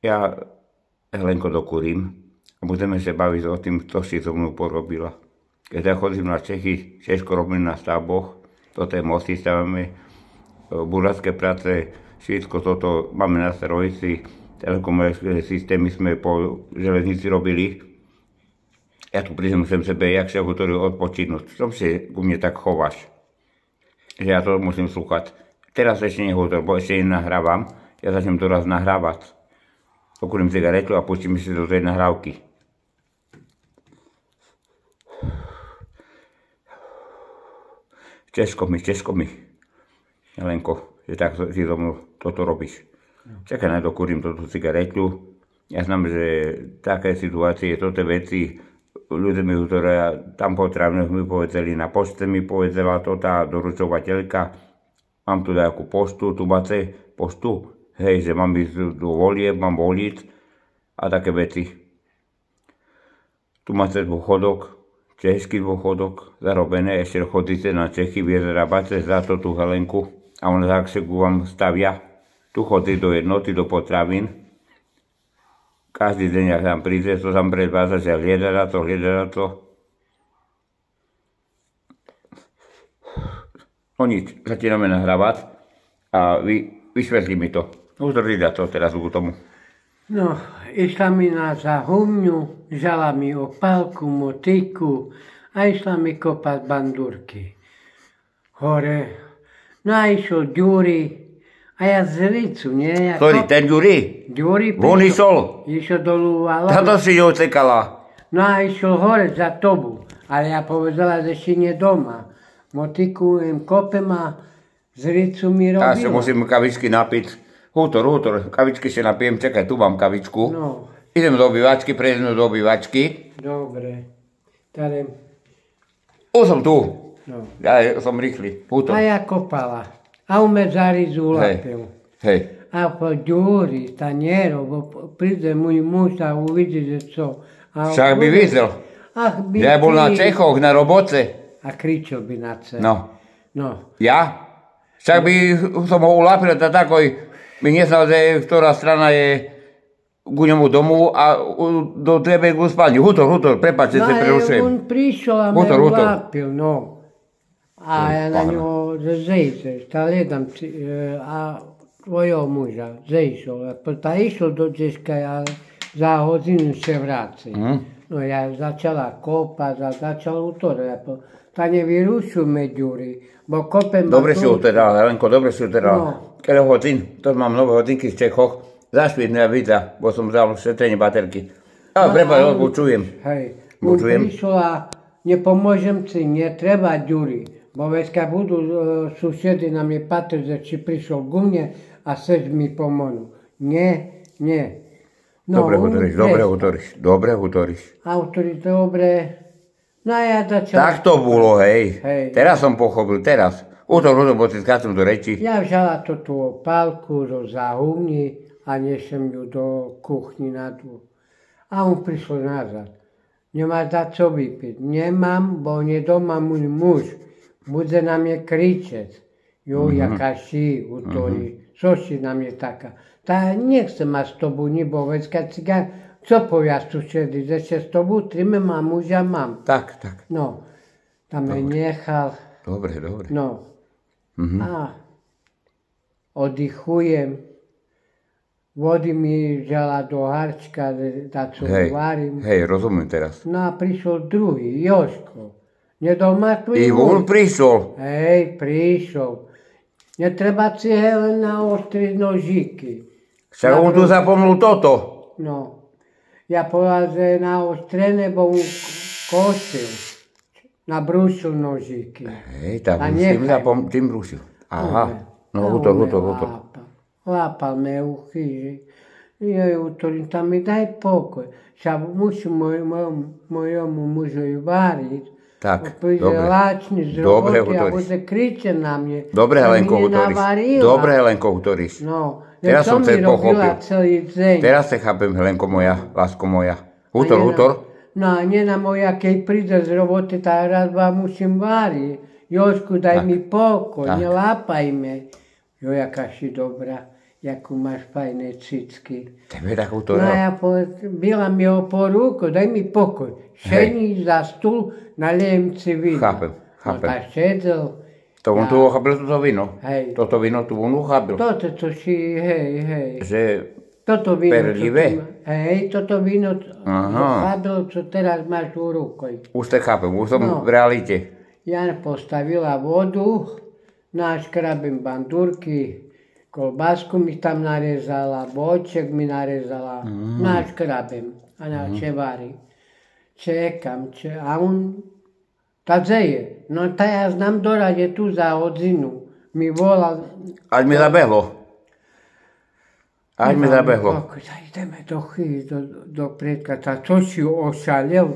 Ja Helenko dokúrim a budeme sa baviť o tým, kto si so mnou porobila. Keď ja chodím na Čechy, Česko robím na stavboch, toto je mosty, stavíme burárske práce, všetko toto máme na starosti, telekomunikačné systémy sme po železnici robili. Ja tu prídem sem sebe, jak sa hotorí odpočinúť. Čo si ku mne tak chováš? Že ja to musím slúchať. Teraz ešte nehotor, bo ešte nenahrávam. Ja začnem doraz nahrávať. Pokúrim cigaretu a pustím si do tej nahrávky. Česko mi. Helenko, že tak si tomu toto robíš. Čakaj, nadokúrim túto cigaretu. Ja znam, že také situácie, toto veci, ľudia mi, ktoré tam potravných mi povedali, na pošte mi povedala to tá doručovateľka, mám tu nejakú poštu, tu máte poštu, hej, že mám ísť do volieb, mám voliť a také veci. Tu máte dôchodok, český dôchodok, zarobené, ešte chodíte na Čechy, vie zarábate za to tú Helenku a ona tak sa ku vám stavia. Tu chodí do jednoty, do potravín. Každý deň, ak tam príde, to tam predvádza, že hliada na to. No nič, začíname nahrávať a vysvetlí mi to. Udrží to teraz k tomu. No, išla mi na zahumňu, žala mi opálku, motyku a išla mi kopať bandúrky. Hore. No a išiel Ďuri a ja z Ricu, nie? Ktorý, ten Ďuri? Ďuri On išol? Išiel dolu a Táto si ju cekala. No a išiel hore za tobu. Ale ja povedala, že si nie doma. Motikujem, kopem a z Ricu mi robila. Ja sa musím kavičky napiť. Hútor, kavičky si napijem, čakaj, tu mám kavičku. No. Idem do obývačky, prejdem do obývačky. Dobre. Tady. Už som tu. No. Ja som rýchly. Hútor. A ja kopala. A u medzári zúlapil. Hej. A po Ďuri, taniero, bo príde môj muž a uvidí, že co. Však by videl. Ja bol na Čechoch, na roboce. A kričil by na celé. No. Ja? Však by som ho ulápil, takoj by nesnal, že ktorá strana je ku ňomu domu a do tebe ku spálni. Hútor, prepáč, že sa prerušujem. On prišiel a me ulápil, no. A ja na ňo, že zejde, stále jedam a tvojho muža, zejšol. Tá išiel do Česka a za hodinu sa vráci. No ja začala kopať a začal utorať. Tá nevyrušujme Ďuri, bo kopem... Dobre si uteral, Helenko, dobre si uteral. No. Kele hodín, to mám nové hodinky z Čechoch. Zašvitne videa, bo som vzal šetrenie baterky. Prepáč, počujem. Hej, on prišiel a nepomôžem si, netreba Ďuri. Bo veď keď budú susedi na mne patriť, že či prišiel ku mne a seď mi pomôžu. Nie. No, dobre hotoríš. Autori, dobre. No a ja začal... Tak to bolo, hej. Teraz som pochopil, teraz. Útor, bo si skáčem do reči. Ja vzala to tú opálku do zahumni a nesem ju do kuchni na dvor. A on prišiel nazad. Nemáš za co vypiť? Nemám, bo nie doma môj muž. Bude na mne kričeť. Jo, jaká si, útori. Čo si na mne taká? Tá nechce ma s tobou, nebo veď keď si co povia susedy, že sa s tobou trime má muža mám. Tak. No, tam me nechal. Dobre. No. A oddychujem. Vody mi žala do harčka, da co varím. Hej, rozumiem teraz. No a prišiel druhý, Jožko. Nedoma tvoj muž. I on prišiel. Hej, prišiel. Netreba si len naostriť nožíky. Však on tu zapomnul toto. No. Ja povedal, že je naostrené, bo mu košil. Nabrúšil nožíky. Hej, tak tým brúšil. Aha, no hútor. Lápal me uchy, že ja utorím, tam mi daj pokoj. Však musím mojemu mužovi váriť. Tak, príde láčny z roboty a bude kričať na mne. Dobre, Helenko, utoríš. No. Teraz som sa pochopil. Deň. Teraz sa chápem, Helenko moja, lásko moja. Hútor. No a nena moja, keď príde z roboty, tá raz vám musím váriť. Jožku, daj mi pokoj, nelápaj me. Jo, jaká si dobrá. jakú máš fajné cicky. Tebe takúto... No ja byla mi ho po ruku, daj mi pokoj. Šení za stůl, nalijem si víno. Chápem. No tak šedzel. To on tu ochápil toto víno. Hej. Toto víno tu on uchápil. Toto to si, hej. Že Toto víno, perlivé. Toto víno Aha. uchápil, čo teraz máš v ruku. Už te chápem, už som v realite. Ja postavila vodu, naškrabím bandúrky, kolbásku mi tam narezala, boček mi narezala, naškrabím a načevari. Čekam, a on tak zeje. No ta ja znam dorade tu za odzinu. Mi volal. Ať mi zabehlo. Ať mi zabehlo. Ideme do predka. Ta čo si ošalel?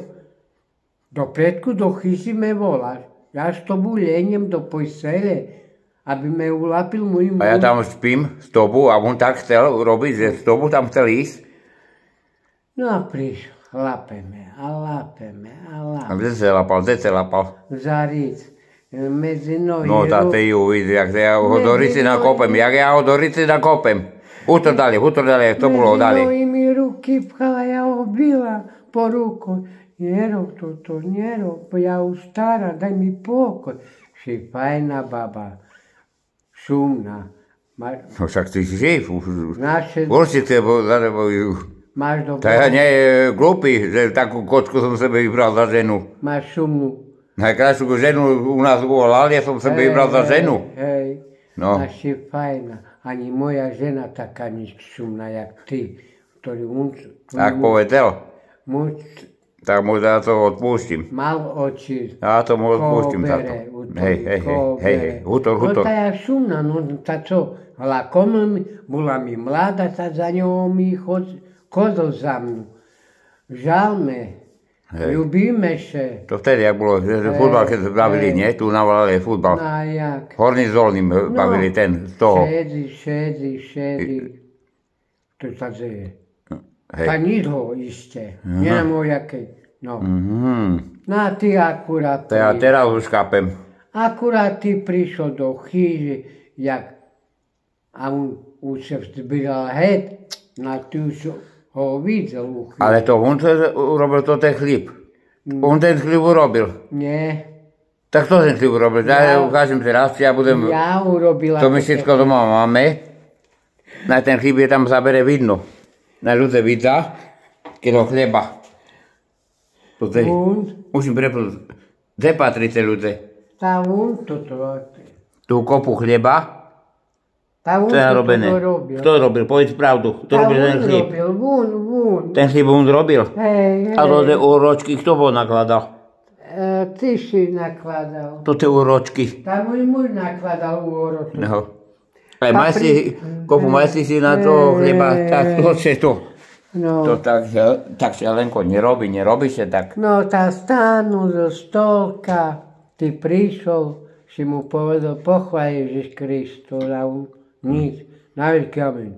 Do predku, do chyži me voláš. Ja s tobou leniem do posele, aby me ulapil môj muž. A ja tam spím s tobou a on tak chcel robiť, že s tobou tam chcel ísť. No a prišiel. Lapeme. A kde sa lapal? Zaric. Medzi nohy. No tá te ju vidí, jak ja ho do rici nakopem. Jak ja ho do rici nakopem. Hútor dali, to bolo dali. Medzi nohy mi ruky pchala, ja ho bila po ruku. Nerob toto, nerob, ja už stará, daj mi pokoj. Si fajná baba, šumná. No však ty si živ. Naše... Určite, Máš dobrú. To ja nie je glúpy, že takú kocku som sebe vybral za ženu. Máš šumnú. Najkrajšiu ženu u nás volal, ja som sebe vybral za ženu. Hej, no. Naši fajná. Ani moja žena taká nič šumná, jak ty. Ktorý Tak povedal. Tak mu za to odpúštim. Mal oči. Ja to mu odpúštim za to. Hej, hútor. No tá je šumná, no tá čo? Lakom bola mi mladá, tá za ňou mi chodil za mnou. Žalme, ľubíme sa. To vtedy, jak bolo, že futbal, keď bavili, nie? Tu na Valale futbal. No jak? Horný s Dolným bavili ten, z toho. Šedzi. To sa deje. Tak nidho iste. Nenamo jakej. No. No a ty akurát... Ja teraz už chápem. Akurát ty prišiel do chyži, jak... A on už sa vzbíral hed, na ty už ho videl u chyži. Ale to on urobil to ten chlíb. On ten chlíb urobil. Nie. Tak to ten chlíb urobil. Ja ukážem si raz, ja budem... Ja urobila... To my všetko doma máme. Na ten chlíb je tam zabere vidno. Na ľudze vidza, kilo chleba. Musím prepnúť. Kde patrí tie ľudze? Tá on toto... Tú kopu chleba. Tá on toto robil. Kto robil? Povedz pravdu. Kto robil ten chlíb? Vún. Ten chlíb on robil? Hej. A to tie úročky, kto bol nakladal? Ty si nakladal. To tie úročky. Tá môj muž nakladal úročky. No. Aj kopu majstri si na to chleba, tak to je to. No. To tak sa Lenko nerobí sa tak. No tá stánu zo stolka, ty prišiel, si mu povedal, pochvál Ježiš Kristus, a on nič, na veľký amen.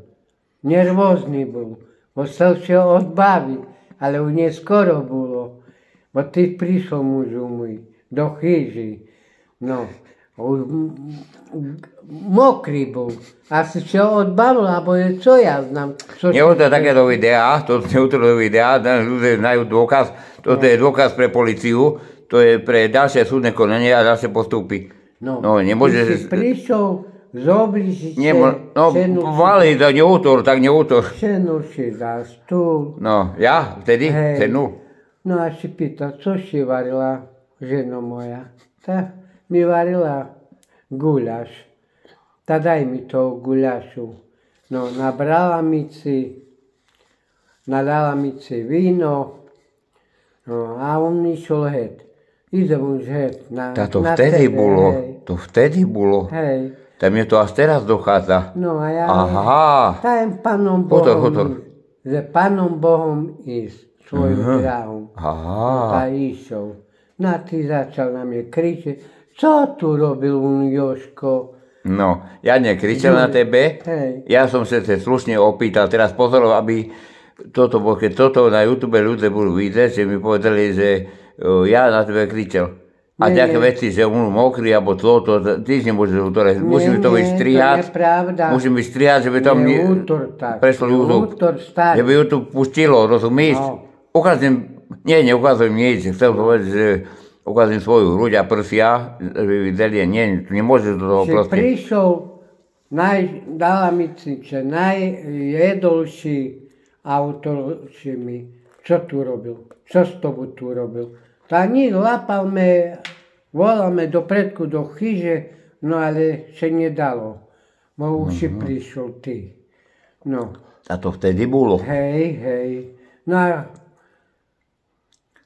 Nervózny bol, bo chcel sa odbaviť, ale už neskoro bolo, bo ty prišiel, mužu môj, do chyži. No, mokrý bol. Asi sa odbavil, alebo čo ja znam. Neutrú takéto videá, ľudia znajú dôkaz, toto je dôkaz pre políciu, to je pre ďalšie súdne konanie a ďalšie postupy. No, nemôže... Ty si prišiel zobližiť mali, tak neútor. Šenu si za stôl. No, ja vtedy šenu. No a si pýtal, čo si varila, ženo moja? Tak mi varila guľaš. Tak daj mi toho guľašu. No, nalala mi si víno, no a on išiel hed. Idem už hed. To vtedy bolo. Hej. Tak mne to až teraz dochádza. No a ja... Aha. Tajem Pánom Bohom. Že Pánom Bohom ísť svojim drahom. Aha. A išiel. No a ty začal na mne kričať. Co tu robil Jožko? No, ja nekričal na tebe. Hej. Ja som sa slušne opýtal. Teraz pozor, aby keď toto na YouTube ľudia budú vidieť, že mi povedali, že ja na tebe kričal. A také veci, že on mokrý, alebo to, tiež nemôžeš utorať. Musím to vystrihať. Musím vystrihať, že by tam prešlo YouTube. Že by YouTube pustilo, rozumíš? Neukazujem nič. Chcel povedať, že ukázim svoju hruď a prsia, že by videli, nemôžeš do toho proste. Prišiel, dala mi že najjedolší autor, čo tu robil, čo s tobou tu robil. Tá nič, lapal me, volal me do predku, do chyže, no ale še nedalo. Bo už si prišiel ty. No. A to vtedy bolo? Hej. No a...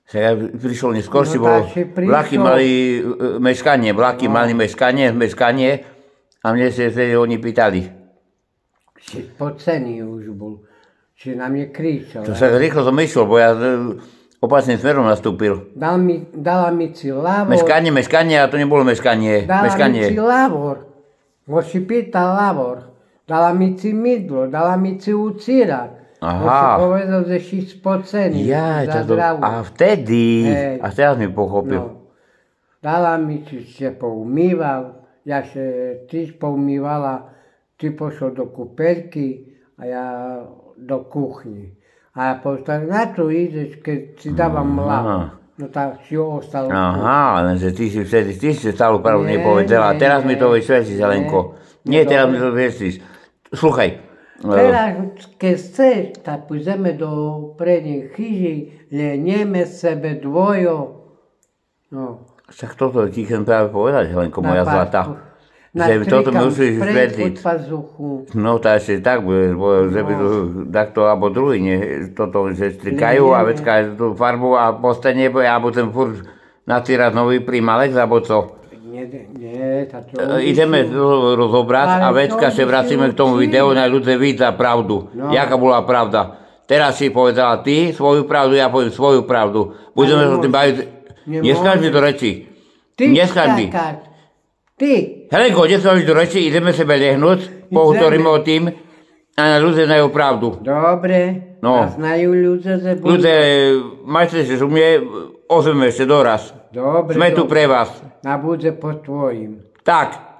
Ja prišiel neskôr, si bol, vlaky mali meškanie, a mne sa vtedy oni pýtali. Si podcený už bol, si na mne kričal. To sa rýchlo som išiel, bo ja opasným smerom nastúpil. Dala mi si lavor. Meškanie, a to nebolo meškanie. Dala mi si lavor. Bo si pýtal lavor. Dala mi si mydlo, dala mi si ucírak. Bo si povedal, že si spocený. A vtedy, a teraz mi pochopil. No. Dala mi si se poumýval, ja se tiež poumývala, ty pošol do kúpeľky a ja do kuchni. A povedal, na čo ideš, keď si dávam mlavo? No tak si ho ostal. Lenže ty si vtedy, stále pravdu nepovedala. Teraz mi to vysvetlíš, Helenko. Nie, teraz mi to vysvetlíš. Sluchaj. Teraz, keď chceš, tak pôjdeme do prednej chyži, lenieme sebe dvojo. No. Však toto ti chcem práve povedať, Helenko, moja zlatá. Že toto mi musíš vysvetliť. No to ešte tak bude, že by to takto, alebo druhý, toto, že strikajú a vecka tú farbu a postane, alebo ten furt natírať nový prímalek, alebo co? Nie, ideme rozobrať a vecka sa vracíme k tomu videu, na ľudia vidieť pravdu. Jaká bola pravda. Teraz si povedala ty svoju pravdu, ja poviem svoju pravdu. Budeme sa tým baviť. Neskáž mi do reči. Neskáž mi. Ty. Helenko, neskáž mi do reči, ideme sebe lehnúť, pohovoríme o tým a ľudia znajú pravdu. Dobre, a znajú ľudia, že budú... Ľudia, majte sa sumie, ozveme ešte doraz. Dobre. Sme tu pre vás. A bude po tvojim. Tak.